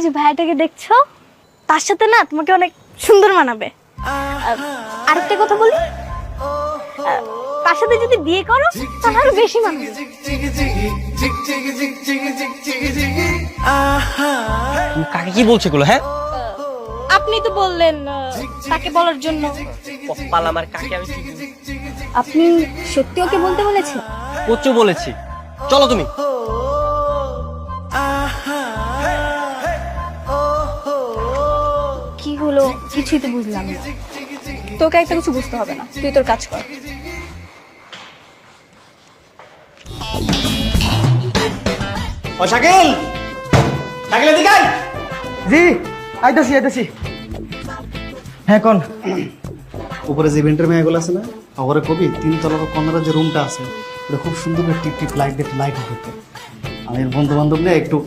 যে ভাইটাকে দেখছো, তার সাথে না তোমাকে অনেক সুন্দর মানাবে। আরেকটা কথা বলি, তার সাথে যদি বিয়ে করো তাহলে আরো বেশি মানাবে। কাকে কি বলছে গুলো? হ্যাঁ, আপনি তো বললেন তাকে বলার জন্য। কপাল আমার, কাকে আমি কি বলবো? আপনি সত্যি ওকে বলতে বলেছেন? কচু বলেছি। চলো তুমি। কি হলো কিছুই তো বুঝলাম না। তোকে একটা কিছু বুঝতে হবে না, তুই তোর কাজ কর। ও শাকিল, শাকিল এদিকে আয়। জি আইতাছি আইতাছি। হ্যাঁ কোন? উপরে যে ইভেন্টের মেয়েগুলো আছে না, ওপরে কবি 3 তলার কর্নারে যে রুমটা আছে ওটা খুব সুন্দর করে টিপ টিপ লাইট দিয়ে লাইট করতে। আমি বন্ধু বান্ধব নিয়ে একটু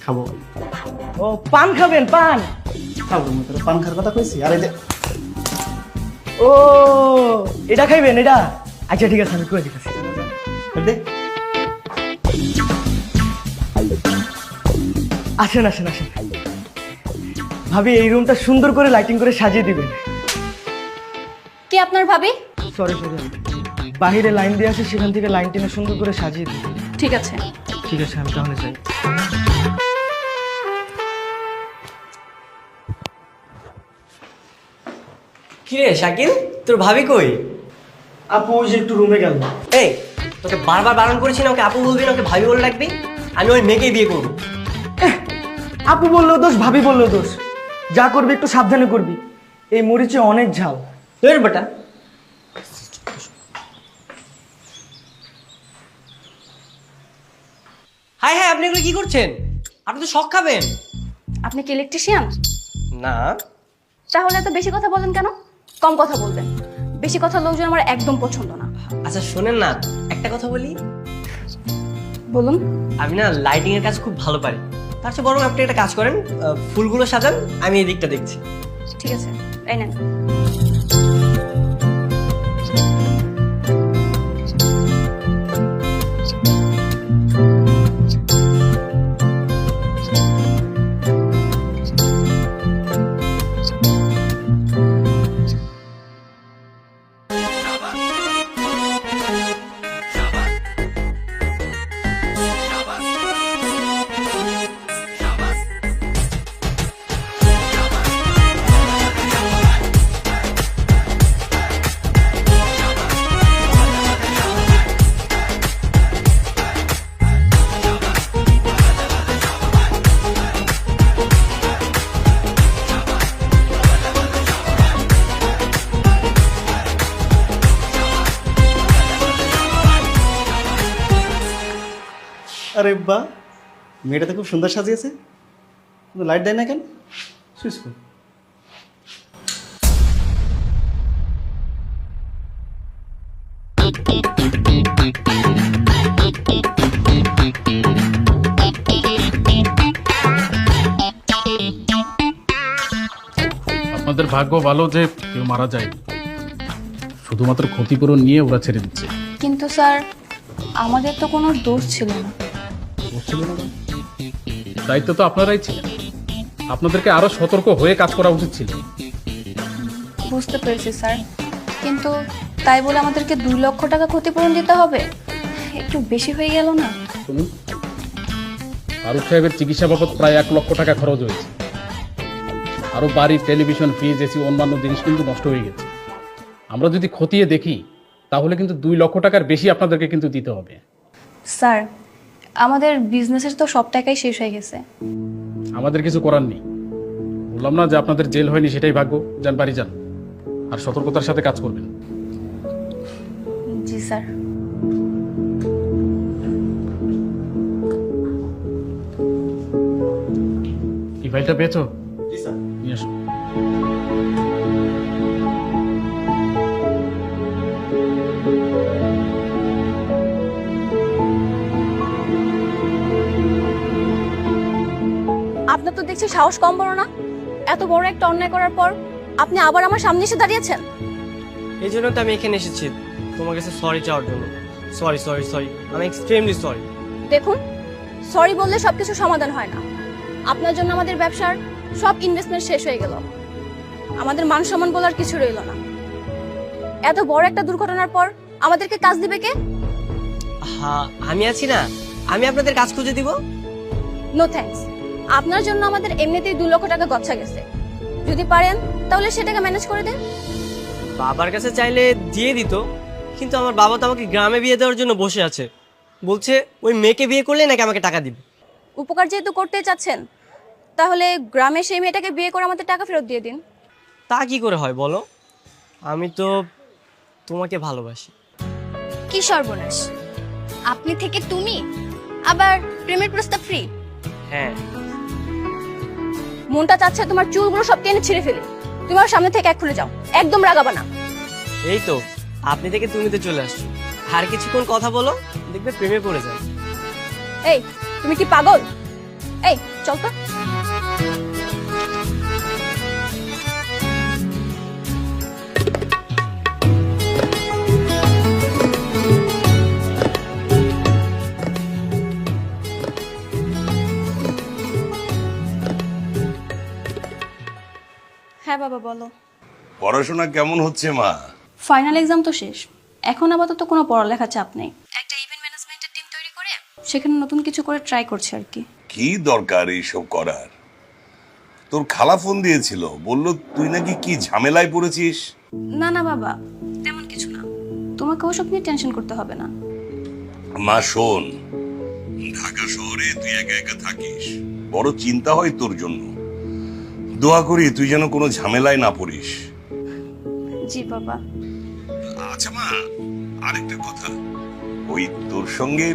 খাবো। ও পান খাবেন? পান খাবো, আমি তোর পান খাওয়ার কথা কইছি। আর এই যে ও এটা খাইবেন? এটা আচ্ছা ঠিক আছে, আমি করে দিতেছি। দে। আসেন আসেন আসেন। ভাবি এই রুমটা সুন্দর করে লাইটিং করে সাজিয়ে দিবেন। কে আপনার ভাবি? সরি সরি, বাহিরে লাইন দিয়ে আসে, সেখান থেকে লাইন টেনে সুন্দর করে সাজিয়ে দিবেন। ঠিক আছে। ঠিক আছে, আমি তাহলে যাই। কিরে শাকিল, তোর ভাবি কই? আপু ওই যে একটু রুমে গেল। এই, তোকে বারবার বারণ করেছি না ওকে আপু বলবি না, ওকে ভাবি বলে রাখবি। আমি ওই মেয়েকেই বিয়ে করবো। আপু বললেও দোষ, ভাবি বললেও দোষ। যা করবি একটু সাবধানে করবি, এই মরিচে অনেক ঝাল। তোর বেটা। হাই হাই, আপনি এগুলো কি করছেন? আপনি তো শখ খাবেন। আপনি কি ইলেকট্রিশিয়ান? না। তাহলে এত বেশি কথা বলেন কেন? কম কথা বলবেন। বেশি কথা লোকজন আমার একদম পছন্দ না। আচ্ছা শোনেন না, একটা কথা বলি। বলুন। আমি না লাইটিং এর কাজ খুব ভালো পারি। তার চেয়ে বরং আপনি একটা কাজ করেন, ফুলগুলো সাজান, আমি এই দিকটা দেখছি। ঠিক আছে, এই নেন। আরে বাহ, মেয়েটা তো খুব সুন্দর সাজিয়েছে, কিন্তু লাইট দেয় না কেন? সুইচ কর। আপনাদের ভাগ্য ভালো যে কেউ মারা যায়, শুধুমাত্র ক্ষতিপূরণ নিয়ে ওরা ছেড়ে দিচ্ছে। কিন্তু স্যার, আমাদের তো কোনো দোষ ছিল না। দায়িত্ব তো আপনারাই ছিলেন, আপনাদেরকে আরো সতর্ক হয়ে কাজ করা উচিত ছিল। বুঝতে পেরেছি স্যার, কিন্তু তাই বলে আমাদেরকে 2 লক্ষ টাকা ক্ষতিপূরণ দিতে হবে? একটু বেশি হয়ে গেল না? শুনুন, ফারুক সাহেবের চিকিৎসা বাবদ প্রায় 1 লক্ষ টাকা খরচ হয়েছে। আরো বাড়ি, টেলিভিশন, ফ্রিজ, এসি, অন্যান্য জিনিস কিন্তু নষ্ট হয়ে গেছে। আমরা যদি খতিয়ে দেখি তাহলে কিন্তু 2 লক্ষ টাকার বেশি আপনাদেরকে কিন্তু দিতে হবে। স্যার, আমাদের বিজনেসের তো সব টাকাই শেষ হয়ে গেছে। আমাদের কিছু করার নেই। বললাম না যে আপনাদের জেল হয়নি, সেটাই ভাগ্য। যান, বাড়ি যান, আর সতর্কতার সাথে কাজ করবেন। জি স্যার। এই ফাইলটা পেয়েছো? জি স্যার। নিয়ে আসো। আপনার তো দেখছি সাহস কম বড় না। এত বড় একটা অন্যায় করার পর আপনি আবার আমার সামনে এসে দাঁড়িয়েছেন। এই জন্য তো আমি এখানে এসেছি তোমার কাছে সরি চাওয়ার জন্য। সরি সরি সরি, আমি এক্সট্রিমলি সরি। দেখুন, সরি বললে সবকিছু সমাধান হয় না। আপনার জন্য আমাদের ব্যবসার সব ইনভেস্টমেন্ট শেষ হয়ে গেল, আমাদের মান সম্মান বলার কিছু রইল না। এত বড় একটা দুর্ঘটনার পর আমাদেরকে কাজ দিবে কে? হ্যাঁ, আমি আছি না, আমি আপনাদের কাজ খুঁজে দিব। নো থ্যাঙ্কস, আপনার জন্য আমাদের এমনিতেই 2 লক্ষ টাকা গচ্ছা গেছে। যদি পারেন তাহলে সেটাকে ম্যানেজ করে দেন। বাবার কাছে চাইলে দিয়ে দিত, কিন্তু আমার বাবা তো আমাকে গ্রামে বিয়ে দেওয়ার জন্য বসে আছে, বলছে ওই মেয়েকে বিয়ে করলে নাকি আমাকে টাকা দিবে। উপকার যেহেতু করতে চাচ্ছেন, তাহলে গ্রামে সেই মেয়েটাকে বিয়ে করে আমাদের টাকা ফেরত দিয়ে দিন। তা কি করে হয় বলো, আমি তো তোমাকে ভালোবাসি। কি সর্বনাশ, আপনি থেকে তুমি, আবার প্রেমের প্রস্তাব ফ্রি? হ্যাঁ, মনটা চাচ্ছে তোমার চুলগুলো সব টেনে ছিঁড়ে ফেলে। তুমি আমার সামনে থেকে এক্ষুনি যাও, একদম রাগাবা না। এই তো আপনি থেকে তুমিতে চলে আসছো, আর কিছুক্ষণ কথা বলো, দেখবে প্রেমে পড়ে যায়। এই তুমি কি পাগল? এই চল তো। হ্যাঁ বাবা বলো। পড়াশোনা কেমন হচ্ছে মা? ফাইনাল এক্সাম তো শেষ, এখন আপাতত কোনো পড়ালেখা চাপ নেই। একটা ইভেন্ট ম্যানেজমেন্টের টিম তৈরি করে সেখানে নতুন কিছু করে ট্রাই করছি আর কি। কি দরকার এইসব করার? তোর খালা ফোন দিয়েছিল, বলল তুই নাকি কি ঝামেলায় পড়েছিস। না না বাবা, তেমন কিছু না, তোমাকে ওসব নিয়ে টেনশন করতে হবে না। মা শোন, ঢাকা শহরে তুই একা একা থাকিস, বড় চিন্তা হয় তোর জন্য। দোয়া করি তুই যেন কোনো ঝামেলায় না পড়িস। জি বাবা। আচ্ছা মা, আরেকটা কথা, ওই তোর সঙ্গে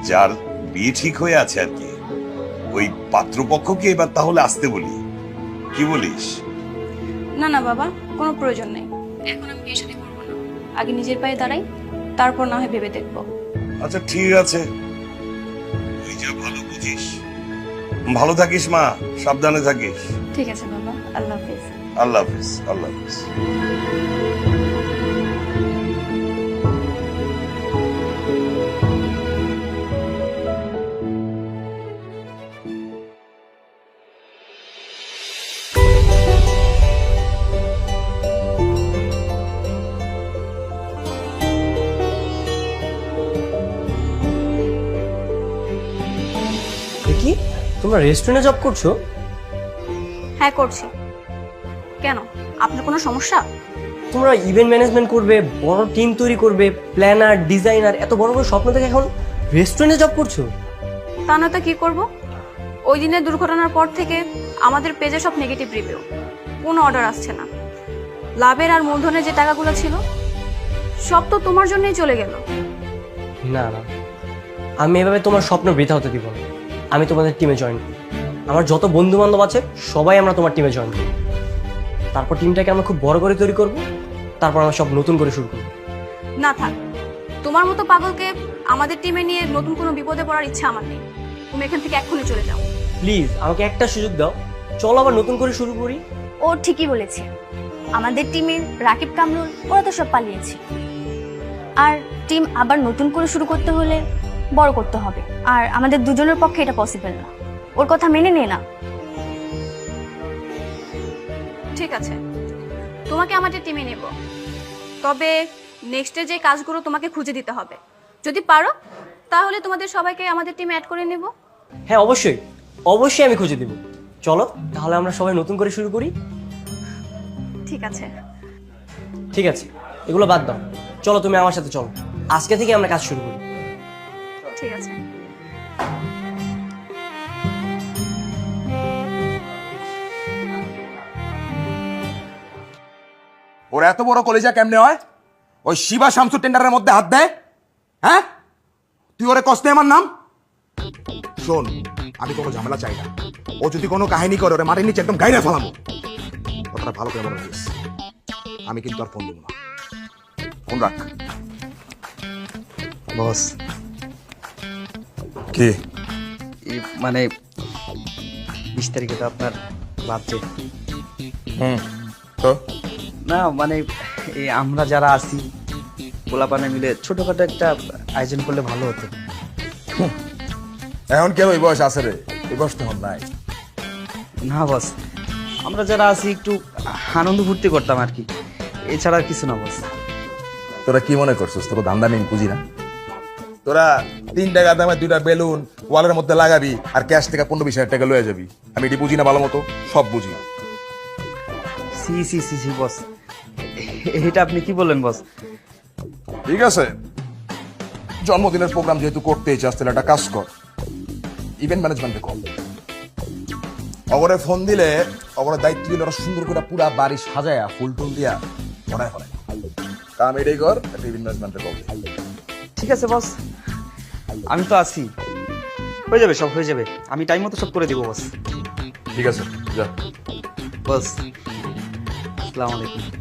যার বিয়ে ঠিক হয়ে আছে আর কি, ওই পাত্রপক্ষকে এবার তাহলে আসতে বলি, কি বলিস? না না বাবা, কোনো প্রয়োজন নেই, এখন আমি বিয়ে শাদী করবো না, আগে নিজের পায়ে দাঁড়াই, তারপর না হয় ভেবে দেখবো। আচ্ছা ঠিক আছে, তুই যা ভালো বুঝিস। ভালো থাকিস মা, সাবধানে থাকিস। ঠিক আছে বাবা, আল্লাহ হাফেজ। আল্লাহ হাফিজ, আল্লাহ হাফিজ। কি তোমরা রেস্টুরেন্টে জব করছো? হ্যাঁ করছি। কেন, আপনার কোনো সমস্যা? তোমরা ইভেন্ট ম্যানেজমেন্ট করবে, বড় টিম তৈরি করবে, প্ল্যানার, ডিজাইনার, এত বড় বড় স্বপ্ন দেখে এখন রেস্টুরেন্টে জব করছো? তা না তো কি করব, ওই দিনের দুর্ঘটনার পর থেকে আমাদের পেজে সব নেগেটিভ রিভিউ, কোনো অর্ডার আসছে না। লাভের আর মূলধনের যে টাকাগুলো ছিল সব তো তোমার জন্যই চলে গেল। না না, আমি এভাবে তোমার স্বপ্ন বৃথা হতে দিব না। আমি তোমাদের টিমে জয়েন করি, আমার যত বন্ধু বান্ধব আছে সবাই আমরা তোমার টিমে জয়েন করি। তারপর টিমটাকে আমরা খুব বড় করে তৈরি করব, তারপর আমরা সব নতুন করে শুরু করব। না থাক, তোমার মতো পাগলকে আমাদের টিমে নিয়ে নতুন কোনো বিপদে পড়ার ইচ্ছা আমার নেই। তুমি এখান থেকে এক্ষুনি চলে যাও। প্লিজ আমাকে একটা সুযোগ দাও, চলো আবার নতুন করে শুরু করি। ও ঠিকই বলেছে, আমাদের টিমের রাকিব কামরুল ওরা তো সব পালিয়েছে, আর টিম আবার নতুন করে শুরু করতে হলে বড় করতে হবে, আর আমাদের দুজনের পক্ষে এটা পসিবল না। ওর কথা মেনে নে না। ঠিক আছে, তোমাকে আমাদের টিমে নেব, তবে নেক্সটে যে কাজগুলো তোমাকে খুঁজে দিতে হবে। যদি পারো তাহলে তোমাদের সবাইকে আমাদের টিমে অ্যাড করে নেব। হ্যাঁ অবশ্যই, অবশ্যই আমি খুঁজে দিব। চলো তাহলে আমরা সবাই নতুন করে শুরু করি। ঠিক আছে। ঠিক আছে, এগুলো বাদ দাও, চলো তুমি আমার সাথে চলো, আজকে থেকে আমরা কাজ শুরু করি। ঠিক আছে। ওর এত বড় কলেজা কেমনে হয়? ওই শিবা শামসু টেন্ডারের মধ্যে হাত দেয়? হ্যাঁ, তুই ওরে কষ্ট আমার নাম। শোন, আমি কোনো ঝামেলা চাই না। ও যদি কোনো কাহিনী করে ওরে মাটির নিচে একদম গাইরে ফেলাবো। কথাটা ভালো করে মনে রাখিস। আমি কিন্তু আর ফোন দেবো না। ফোন রাখ। বস, কি মানে 20 তারিখে তো আপনার বার্থডে। তো না মানে এই আমরা যারা আছি পোলাপানে মিলে ছোটখাটো একটা আয়োজন করলে ভালো হতো। এখন কেন ওই বয়স আছে রে? এই বস তখন নাই। না বস, আমরা যারা আছি একটু আনন্দ ফুর্তি করতাম আর কি, এছাড়া আর কিছু না বস। তোরা কি মনে করছিস তোর ধান্দা নেই বুঝি না? তোরা 3 টাকা দামে 2টা বেলুন ওয়ালের মধ্যে লাগাবি আর ক্যাশ থেকে 15-20 হাজার টাকা লয়ে যাবি। আমি এটি বুঝি না ভালো মতো, সব বুঝি। সি সি সি সি বস, এটা আপনি কি বললেন বস? ঠিক আছে, জন্মদিনের প্রোগ্রাম যেহেতু করতেই চাস তাহলে একটা কাজ কর, ইভেন্ট ম্যানেজমেন্টে কল। অগরে ফোন দিলে অগরের দায়িত্ব দিলে ওরা সুন্দর করে পুরা বাড়ি সাজায়া ফুল টুল দিয়া মনে হয় কাম এটাই কর, একটা ইভেন্ট ম্যানেজমেন্টে কল। ঠিক আছে বস, আমি তো আছি, হয়ে যাবে, সব হয়ে যাবে, আমি টাইম মতো সব করে দিব বস। ঠিক আছে, যা। বস, আসসালামু আলাইকুম।